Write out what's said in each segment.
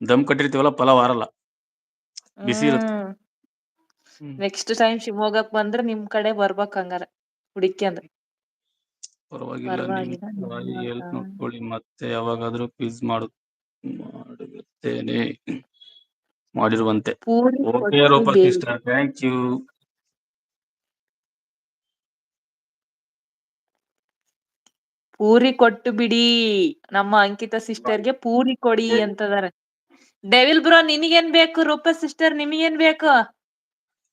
ದಮ್ ಕಟ್ಟಿರ್ತೀವಲ್ಲ ಪಲಾವ್ ಆರಲ್ಲ, ಬಿಸಿ ಇರುತ್ತೆ. ಹ್ಮ್ next time ಶಿವಮೊಗ್ಗಕ್ ಬಂದ್ರೆ ನಿಮ್ ಕಡೆ ಬರ್ಬೇಕ್ ಹಂಗಾರ ಹುಡಿಕ್ಯಂದ್. ಪರವಾಗಿಲ್ಲ, ನಿಮ್ ಪರವಾಗಿಲ್ಲ ಪರವಾಗಿ ನಿಮ್ಮ ಹೆಲ್ಪ್ ನೋಡ್ಕೊಳ್ಳಿ. ಮತ್ತೆ ಯಾವಾಗಾದ್ರೂ ಕ್ವಿಜ್ ಮಾಡುತ್ತೇನೆ, ಮಾಡಿರುವಂತೆ. ಪೂರಿ ಓಕೆ ಕೊಟ್ಟು ರೂಪಾ ಬೇಡಿ. Sister, thank you. ಪೂರಿ ಕೊಟ್ಟು ಬಿಡಿ, ನಮ್ಮ ಅಂಕಿತಾ ಸಿಸ್ಟರ್ಗೆ ಪೂರಿ ಕೊಡಿ ಅಂತದಾರೆ. ಡೆವಿಲ್ ಬ್ರೋ ನಿನಗೇನ್ ಬೇಕು? ರೂಪಾ ಸಿಸ್ಟರ್ ನಿಮಗೇನ್ ಬೇಕು?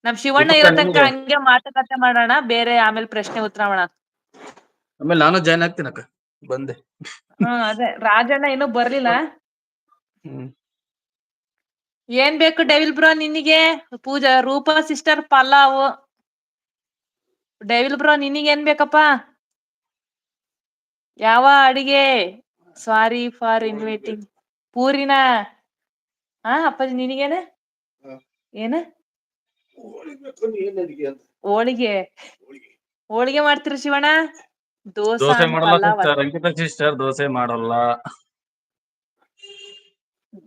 ನಮ್ ಶಿವಣ್ಣ ರೂಪಕ್ಕ ಇರೋ ತನಕ ನಿಮಗೆ, ಹಂಗೆ ಮಾತುಕತೆ ಮಾಡೋಣ, ಬೇರೆ ಆಮೇಲೆ ಪ್ರಶ್ನೆ ಉತ್ತರ ಮಾಡೋಣ. ಆಮೇಲೆ ನಾನು ಜಾಯ್ನ್ ಆಗ್ತೀನಕ್ಕ, ಬಂದೆ. ಅದೇ ರಾಜಣ್ಣ ಇನ್ನೂ ಬರ್ಲಿಲ್ಲ. ಹ್ಮ್ ಏನ್ ಬೇಕು ಡೆವಿಲ್ ಬ್ರೋ ನಿನಗೆ? Pooja Roopa sister pulao. Devil bro ನಿನಗೇನ್ ಬೇಕಪ್ಪ? ಯಾವ ಅಡಿಗೆ? Sorry for inviting. ಪೂರಿನ ಅಪ್ಪಾಜಿ ನಿನಗೇನ? ಏನ ಹೋಳಿಗೆ? ಹೋಳಿಗೆ ಮಾಡ್ತೀರ ಶಿವಣ್ಣ? ದೋಸಾ ದೋಸೆ ಅಂಡ್ ಮಾಡಲ್ಲ ಪಲಾವ್ ಸಿಸ್ಟರ್, ಅಷ್ಟೇ. ಅಂಕಿತಾ ಸಿಸ್ಟರ್ ದೋಸೆ ಮಾಡಲ್ಲ.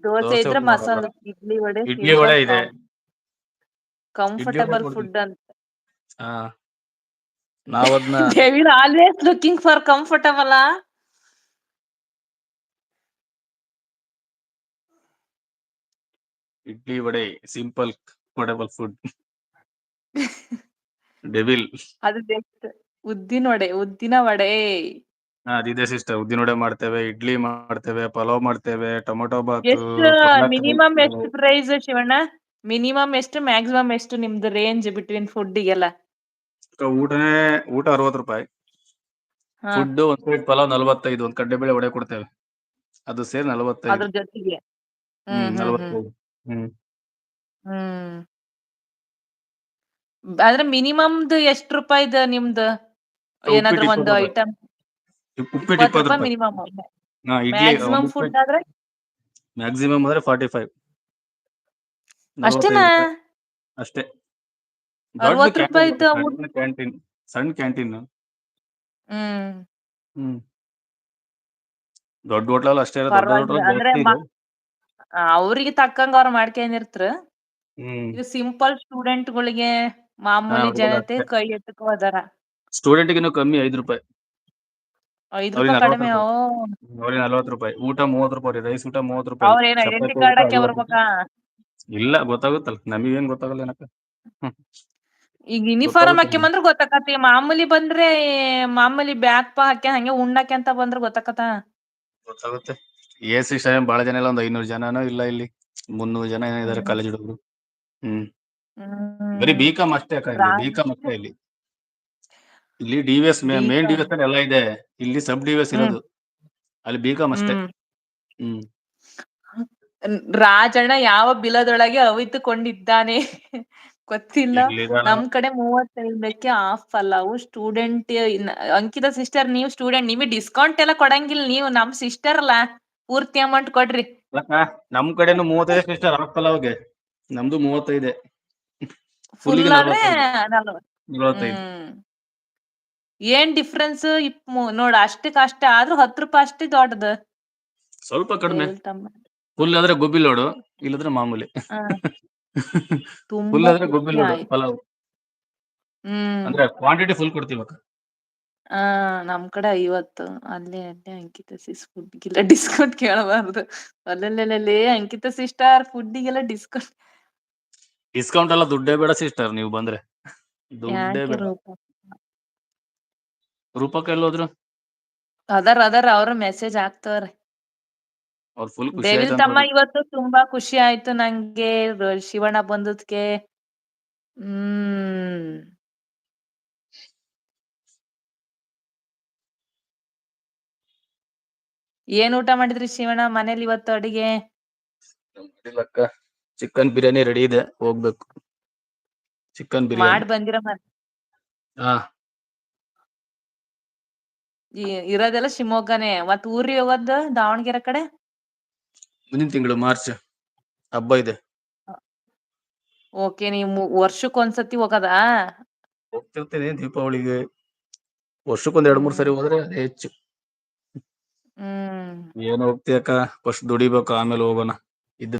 ದೋಸೆ ಇದ್ರೆ ಅವ್ರು ಮಾಡಲ್ಲ. ಮಸಾಲೆ ಇಡ್ಲಿ ವಡೆ ಇಡ್ಲಿ ವಡೆ ಸಿಂಪಲ್ ಇದೆ, ಇಡ್ಲಿ ವಡೆ ಕಂಫರ್ಟಬಲ್ ಕೊಡ್ತೀನಿ. ಫುಡ್ ಅಂತ. ಹಾ, ನಾವದ್ನ devil always looking for comfortable. Idli vada simple comfortable food. Devil ಅದು ಬೆಸ್ಟ್. ಉದ್ದಿನ ವಡೆ. ಅದಿದೆ ಸಿಸ್ಟರ್, ಉದ್ದಿನ ವಡೆ ಮಾಡ್ತೇವೆ, ಇಡ್ಲಿ ಮಾಡ್ತೇವೆ, ಪಲಾವ್ ಮಾಡ್ತೇವೆ, ಟೊಮೊಟೊ ಬಾತು, ಎಷ್ಟು ಪಾಲಕ್ ಮಿನಿಮಮ್ ರೈಸ್. ಎಷ್ಟು ಪ್ರೈಸ್ ಶಿವಣ್ಣ? ಮಿನಿಮಮ್ ಎಷ್ಟು, ಮ್ಯಾಕ್ಸಿಮಮ್ ಎಷ್ಟು ನಿಮ್ದು ರೇಂಜ್ ಬಿಟ್ವೀನ್ ಫುಡ್ಡಿಗೆಲ್ಲ? ಊಟ 60 ರೂಪಾಯಿ, ಹಾ ಫುಡ್ ಒಂದ್ ಪ್ಲೇಟ್ ಪಲಾವ್ 45, ಒಂದ್ ಕಡ್ಲೆಬೇಳೆ ವಡೆ ಕೊಡ್ತೇವೆ, ಅದು ಸೇರಿ 45. ಅದ್ರ ಜೊತೆಗೆ. 45. ಹ್ಮ್ ಆದ್ರೆ ಮಿನಿಮಮ್ದು ಎಷ್ಟ್ ರೂಪಾಯಿದ ನಿಮ್ದು? ಏನಾದ್ರು ಉಪ್ಪಿಟ್ಟು ಒಂದು 20 ರೂಪಾಯಿ, ಐಟಮ್ ಉಪ್ಪಿಟ್ಟು 20 20 ರೂಪಾಯಿ ರೂಪಾಯಿ. ಮಿನಿಮಮ್. ಇಡ್ಲಿ ಒಂದು ಮ್ಯಾಕ್ಸಿಮಮ್ ಫುಡ್ ಉಪ್ಪಿಟ್ಟು ಆದ್ರೆ ಮ್ಯಾಕ್ಸಿಮಮ್ ಅಂದ್ರೆ 45, 45 ಅಷ್ಟೇನಾ? ರೂಪಾಯಿ ಅಷ್ಟೇ. ದೊಡ್ಡ 60 ಕ್ಯಾಂಟೀನ್, ರೂಪಾಯಿದ್ದು ಸಣ್ಣ ಕ್ಯಾಂಟೀನ್, ಸಣ್ಣ ಕ್ಯಾಂಟೀನ್. ಹ್ಮ್ ಹ್ಮ್ ದೊಡ್ಡ ಹೋಟ್ಲಲ್ಲಿ ಅಷ್ಟೇ, ದೊಡ್ಡ ಪರವಾಗಿಲ್ಲ ಹೋಟ್ಲಲ್ಲಿ ಅಂದ್ರೆ ಜಾಸ್ತಿ ಇದೆ. ಅವ್ರಿಗೆ ತಕ್ಕಂಗ ಅವ್ರು ಮಾಡ್ಕೊಂಡಿರ್ತಾರ. ಹ್ಮ್ ಇದು ಸಿಂಪಲ್ ಸ್ಟೂಡೆಂಟ್ಗಳಿಗೆ, ಮಾಮೂಲಿ ಅವ್ರಿಗೆಲ್ಲ ಜನತೆ ಅಷ್ಟೇ. ಕೈ ಎತ್ತುಕೋ ಅದಾರ. ಸ್ಟೂಡೆಂಟ್ಗಿನ್ನೂ ಕಮ್ಮಿ, 5 ರೂಪಾಯಿ. 5 ಅವ್ರಿಗೆ ರೂಪಾಯಿ 40 ಕಡಿಮೆ. ರೂಪಾಯಿ, ಓ ಅವ್ರಿಗೆ 40 ರೂಪಾಯಿ. ಊಟ 30 ರೂಪಾಯಿ, ರೈಸ್ ಊಟ 30 ರೂಪಾಯಿ, ಅವ್ರೇನ್ ಐಡೆಂಟಿ ಚಪಾತಿ ಕಾರ್ಡ್ ಊಟ ಹಾಕೆ 50 ರೂಪಾಯಿ. ಬರ್ಬೇಕಾ? ಇಲ್ಲ, ಗೊತ್ತಾಗುತ್ತಲ್ಲ, ನಮಗೇನ್ ಗೊತ್ತಾಗಲ್ಲ ಏನಕ್ಕ. ಈಗ ಯೂನಿಫಾರ್ಮ್ ಗೊತ್ತಾಗುತ್ತೆ ಹಾಕೆ ನಮ್ಗೆ. ಬಂದ್ರೆ ಗೊತ್ತಾಕತಿ, ಮಾಮೂಲಿ ಬಂದ್ರೆ ಮಾಮೂಲಿ ಬ್ಯಾಗ್ ಹಾಕೆ ಹಂಗೆ ಉಣ್ಣಾಕೆ ಅಂತ ಬಂದ್ರೆ ಗೊತ್ತಾಕತ. ಗೊತ್ತಾಗುತ್ತೆ. ಎ.ಸಿ. ಸ್ಟಾಫ್ ಬಹಳ ಜನ ಇಲ್ಲ, ಒಂದ್ 500 ಜನನೋ ಇಲ್ಲ, ಇಲ್ಲಿ 300 ಜನ ಇದಾರೆ ಹ್ಮ್ ಕಾಲೇಜ್ ಹುಡುಗರು. ಬರೀ ಹ್ಮ್ ಬಿ.ಕಾಮ್ ಅಷ್ಟೇ ಅಕ್ಕ, ಇಲ್ಲಿ ರಾಜ್ ಬಿ.ಕಾಮ್ ಅಷ್ಟೇ. ಇಲ್ಲಿ ಡಿ.ವಿ.ಎಸ್, ಮೇನ್ ಬಿ.ಕಾಮ್. ಡಿ.ವಿ.ಎಸ್ ಎಲ್ಲ ಇದೆ, ಇಲ್ಲಿ ಸಬ್ ಡಿ.ವಿ.ಎಸ್ ಹ್ಮ್ ಇರೋದು, ಅಲ್ಲಿ ಬಿ.ಕಾಮ್ ಅಷ್ಟೇ. ಹ್ಮ್ ಹ್ಮ್ ರಾಜಣ್ಣ ಯಾವ ಬಿಲದೊಳಗೆ ಅವಿತುಕೊಂಡಿದ್ದಾನೆ ಗೊತ್ತಿಲ್ಲ. ಎಲ್ಲಿದಾನ ನಮ್ ಕಡೆ 35ಕ್ಕೆ half pulao. Student Ankita sister, ನೀವು ಸ್ಟೂಡೆಂಟ್, ನಿಮಗೆ ಡಿಸ್ಕೌಂಟ್ ಎಲ್ಲ ಕೊಡಂಗಿಲ್ಲ. ನೀವು ನಮ್ ಸಿಸ್ಟರ್ ಅಲ್ಲ, ಪೂರ್ತಿ ಅಮೌಂಟ್ ಕೊಡ್ರಿ. ಅಕ್ಕ, ನಮ್ ಕಡೆನು 35 ಸಿಸ್ಟರ್ ಹಾಫ್ ಪಲಾವ್ಗೆ, ನಮ್ದು 35. ಫುಲ್ ಫುಲ್ಲಿಗೆ ಆದ್ರೆ 45. 40. 45. ಹ್ಮ್ ಏನ್ ಡಿಫ್ರೆನ್ಸ್? ನೋಡ, ಅಷ್ಟಕ್ ಅಷ್ಟೇ ಆದ್ರೂ 10 ರೂಪಾಯಿ ಅಷ್ಟೇ ದೊಡ್ಡದು. ಸ್ವಲ್ಪ ಕಡಿಮೆ. ದೇವಿಲ್ ತಮ್ಮ. ಫುಲ್ ಆದ್ರೆ ಗೋಬಿ ಲೋಡು, ಇಲ್ಲದ್ರೆ ಮಾಮೂಲಿ. ಹ ಫುಲ್ ತುಂಬಾ ಆದ್ರೆ ಗೋಬಿ ಖುಷಿ ಲೋಡು ಆಯ್ತು. ಪಲಾವ್, ಹ್ಮ್ ಅಂದ್ರೆ ಕ್ವಾಂಟಿಟಿ ಫುಲ್ ಕೊಡ್ತೀವಕ್ಕ. ನಮ್ ಕಡೆ 50. ಅಲ್ಲೇ ಅಂಕಿತ ಸಿಸ್ ಫುಡ್ಗೆಲ್ಲ ಡಿಸ್ಕೌಂಟ್ ಕೇಳಬಾರ್ದು. ಅಲ್ಲಲ್ಲೇ ಅಂಕಿತ ಸಿಸ್ಟರ್ ಫುಡ್ಡಿಗೆಲ್ಲ ಡಿಸ್ಕೌಂಟ್. ಡಿಸ್ಕೌಂಟ್ ಎಲ್ಲ ದುಡ್ಡೇ ಬೇಡ ಸಿಸ್ಟರ್, ನೀವು ಬಂದ್ರೆ ದುಡ್ಡೇ ಯಾಕೆ ಬೇಡ. ರೂಪ? ರೂಪಕ್ಕ ಎಲ್ಲೋದ್ರು? ಅದರ್ ಅವ್ರ ಮೆಸೇಜ್ ಆಗ್ತವ್ರೆ. ಅವ್ರು ಫುಲ್ ಖುಷಿ ದೇವಿಲ್ ಆಯ್ತಂತ ತಮ್ಮ, ಅವ್ರಿಗೆ. ಇವತ್ತು ತುಂಬಾ ಖುಷಿ ಆಯ್ತು ನಂಗೆ ಶಿವಣ್ಣ ಬಂದದ್ಕೆ. ಹ್ಮ್ ಏನ್ ಊಟ ಮಾಡಿದ್ರಿ ಶಿವಣ್ಣ ಮನೇಲಿ ಇವತ್ತು ಅಡಿಗೆ? ಅಕ್ಕ, ಚಿಕನ್ ಬಿರಿಯಾನಿ ರೆಡಿ ಇದೆ, ಹೋಗ್ಬೇಕು. ಚಿಕನ್ ಬಿರಿಯಾನಿ. ಮಾಡ್ ಬಂದಿರ ಹಾ ಇರೋದೆಲ್ಲ ಶಿವಮೊಗ್ಗನೇ, ಮತ್ ಊರಿಗೆ ಹೋಗೋದು ದಾವಣಗೆರೆ ಕಡೆ? ಮುಂದಿನ ತಿಂಗಳು ಮಾರ್ಚ್ ಹಬ್ಬ ಇದೆ. ಓಕೆ, ನೀವು ವರ್ಷಕ್ ಒಂದ್ಸತಿ ಹೋಗದಾ? ಹೋಗ್ತಿರ್ತೇನೆ ದೀಪಾವಳಿಗೆ, ವರ್ಷಕ್ಕೊಂದ್ 2-3 ಹ್ಮ್ ಸರಿ ಹೋದ್ರೆ ಅದೇ ಹೆಚ್ಚು. ಹ್ಮ್ ಏನ್ ಹೋಗ್ತಿ ಅಕ್ಕ, ಫಸ್ಟ್ ದುಡಿಬೇಕು, ಆಮೇಲೆ ಹೋಗೋಣ.